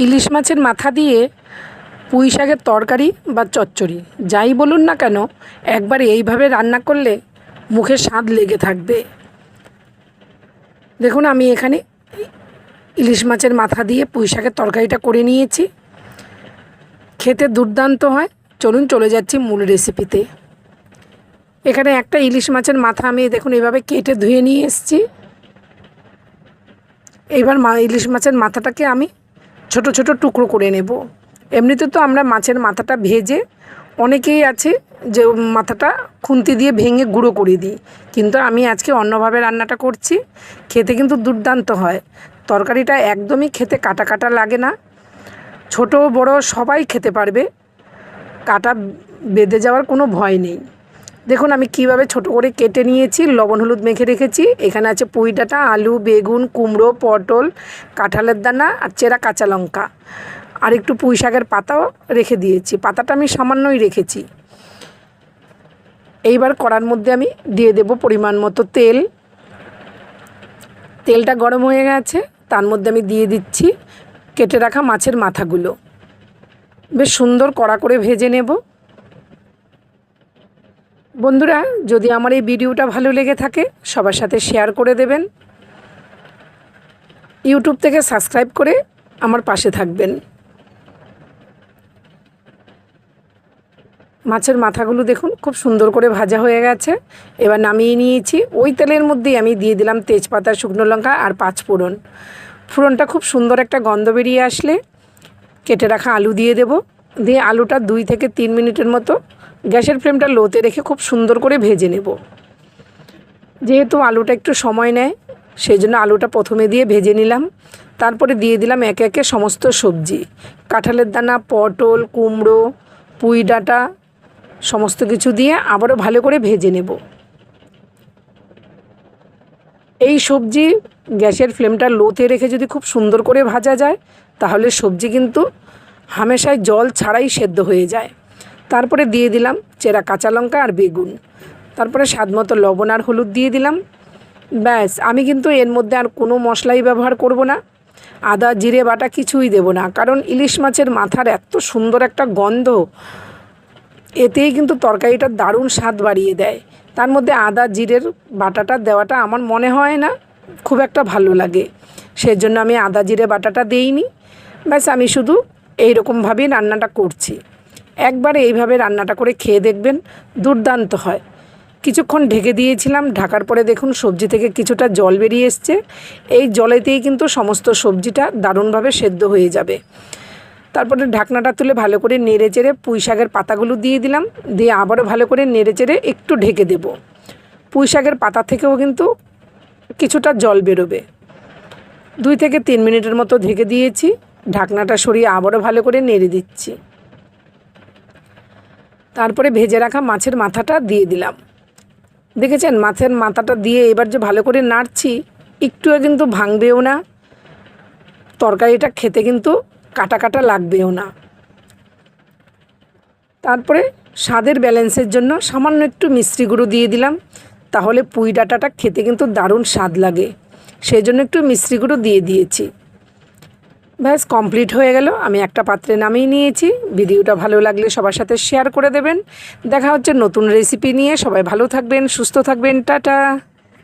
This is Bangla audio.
ইলিশ মাছের মাথা দিয়ে পুঁই শাকের তরকারি বা চচ্চড়ি যাই বলুন না কেন, একবার এইভাবে রান্না করলে মুখে স্বাদ লেগে থাকবে। দেখুন, আমি এখানে ইলিশ মাছের মাথা দিয়ে পুঁই শাকের তরকারিটা করে নিয়েছি। খেতে দুর্দান্ত হয়। চলুন চলে যাচ্ছি মূল রেসিপিতে। এখানে একটা ইলিশ মাছের মাথা আমি দেখুন এইভাবে কেটে ধুয়ে নিয়ে এসেছি। এইবার ইলিশ মাছের মাথাটাকে আমি ছোট ছোট টুকরো করে নেব। এমনিতে তো আমরা মাছের মাথাটা ভেজে, অনেকেই আছে যে মাথাটা খুন্তি দিয়ে ভেঙে গুঁড়ো করে দিই, কিন্তু আমি আজকে অন্যভাবে রান্নাটা করছি। খেতে কিন্তু দুর্দান্ত হয়। তরকারিটা একদমই খেতে কাটা কাটা লাগে না, ছোট বড় সবাই খেতে পারবে, কাটা বেঁধে যাওয়ার কোনো ভয় নেই। দেখুন আমি কিভাবে ছোট করে কেটে নিয়েছি, লবণ হলুদ মেখে রেখেছি। এখানে আছে পুঁই ডাঁটা, আলু, বেগুন, কুমড়ো, পটল, কাঁঠালের দানা আর চেরা কাঁচা লঙ্কা, আর একটু পুঁই শাকের পাতাও রেখে দিয়েছি। পাতাটা আমি সামান্যই রেখেছি। এইবার কড়ার মধ্যে আমি দিয়ে দেব পরিমাণ মতো তেল। তেলটা গরম হয়ে গেছে, তার মধ্যে আমি দিয়ে দিচ্ছি কেটে রাখা মাছের মাথাগুলো। বেশ সুন্দর কড়া করে ভেজে নেব। বন্ধুরা, যদি আমার এই ভিডিওটা ভালো লেগে থাকে সবার সাথে শেয়ার করে দেবেন। ইউটিউব থেকে সাবস্ক্রাইব করে আমার পাশে থাকবেন। মাছের মাথাগুলো দেখুন খুব সুন্দর করে ভাজা হয়ে গেছে। এবার নামিয়ে নিয়েছি। ওই তেলের মধ্যেই আমি দিয়ে দিলাম তেজপাতা, শুকনো লঙ্কা আর 5 ফোড়ন। ফোড়নটা খুব সুন্দর একটা গন্ধ বেরিয়ে আসলে কেটে রাখা আলু দিয়ে দেব। দিয়ে আলুটা 2 থেকে 3 মিনিটের মতো গ্যাসের ফ্লেমটা লোতে রেখে খুব সুন্দর করে ভেজে নেব। যেহেতু আলুটা একটু সময় নেয়, সেই জন্য আলুটা প্রথমে দিয়ে ভেজে নিলাম। তারপরে দিয়ে দিলাম একে একে সমস্ত সবজি, কাঁঠালের দানা, পটল, কুমড়ো, পুঁই ডাঁটা, সমস্ত কিছু দিয়ে আবারও ভালো করে ভেজে নেব। এই সবজি গ্যাসের ফ্লেমটা লোতে রেখে যদি খুব সুন্দর করে ভাজা যায়, তাহলে সবজি কিন্তু হামেশাই জল ছাড়াই সেদ্ধ হয়ে যায়। তারপরে দিয়ে দিলাম চেরা কাঁচা লঙ্কা আর বেগুন। তারপরে স্বাদ মতো লবণ আর হলুদ দিয়ে দিলাম। ব্যাস, আমি কিন্তু এর মধ্যে আর কোনো মশলাই ব্যবহার করব না। আদা জিরে বাটা কিছুই দেব না, কারণ ইলিশ মাছের মাথার এত সুন্দর একটা গন্ধ, এতেই কিন্তু তরকারিটার দারুণ স্বাদ বাড়িয়ে দেয়। তার মধ্যে আদা জিরের বাটাটা দেওয়াটা আমার মনে হয় না খুব একটা ভালো লাগে, সেজন্য আমি আদা জিরে বাটাটা দেইনি। ব্যাস, আমি শুধু এইরকমভাবেই রান্নাটা করছি। একবার এইভাবে রান্নাটা করে খেয়ে দেখবেন, দুর্দান্ত হয়। কিছুক্ষণ ঢেকে দিয়েছিলাম, ঢাকার পরে দেখুন সবজি থেকে কিছুটা জল বেরিয়ে এসছে। এই জলেতেই কিন্তু সমস্ত সবজিটা দারুণভাবে সেদ্ধ হয়ে যাবে। তারপরে ঢাকনাটা তুলে ভালো করে নেড়ে চেড়ে পুঁই শাকের পাতাগুলো দিয়ে দিলাম। দিয়ে আবারও ভালো করে নেড়ে চেড়ে একটু ঢেকে দেব। পুঁই শাকের পাতা থেকেও কিন্তু কিছুটা জল বেরোবে। 2 থেকে 3 মিনিটের মতো ঢেকে দিয়েছি। ঢাকনাটা সরিয়ে আবারও ভালো করে নেড়ে দিচ্ছি। তারপরে ভেজে রাখা মাছের মাথাটা দিয়ে দিলাম। দেখেছেন, মাছের মাথাটা দিয়ে এবার যে ভালো করে নাড়ছি, একটুও কিন্তু ভাঙবেও না, তরকারিটা খেতে কিন্তু কাটা কাটা লাগবেও না। তারপরে স্বাদের ব্যালেন্সের জন্য সামান্য একটু মিষ্টি গুঁড়ো দিয়ে দিলাম, তাহলে পুঁই ডাঁটাটা খেতে কিন্তু দারুণ স্বাদ লাগে, সেই জন্য একটু মিষ্টি গুঁড়ো দিয়ে দিয়েছি। ব্যাস কমপ্লিট হয়ে গেল। আমি একটা পাত্রে নামিয়ে নিয়েছি। ভিডিওটা ভালো লাগলে সবার সাথে শেয়ার করে দেবেন। দেখা হচ্ছে নতুন রেসিপি নিয়ে। সবাই ভালো থাকবেন, সুস্থ থাকবেন। টাটা।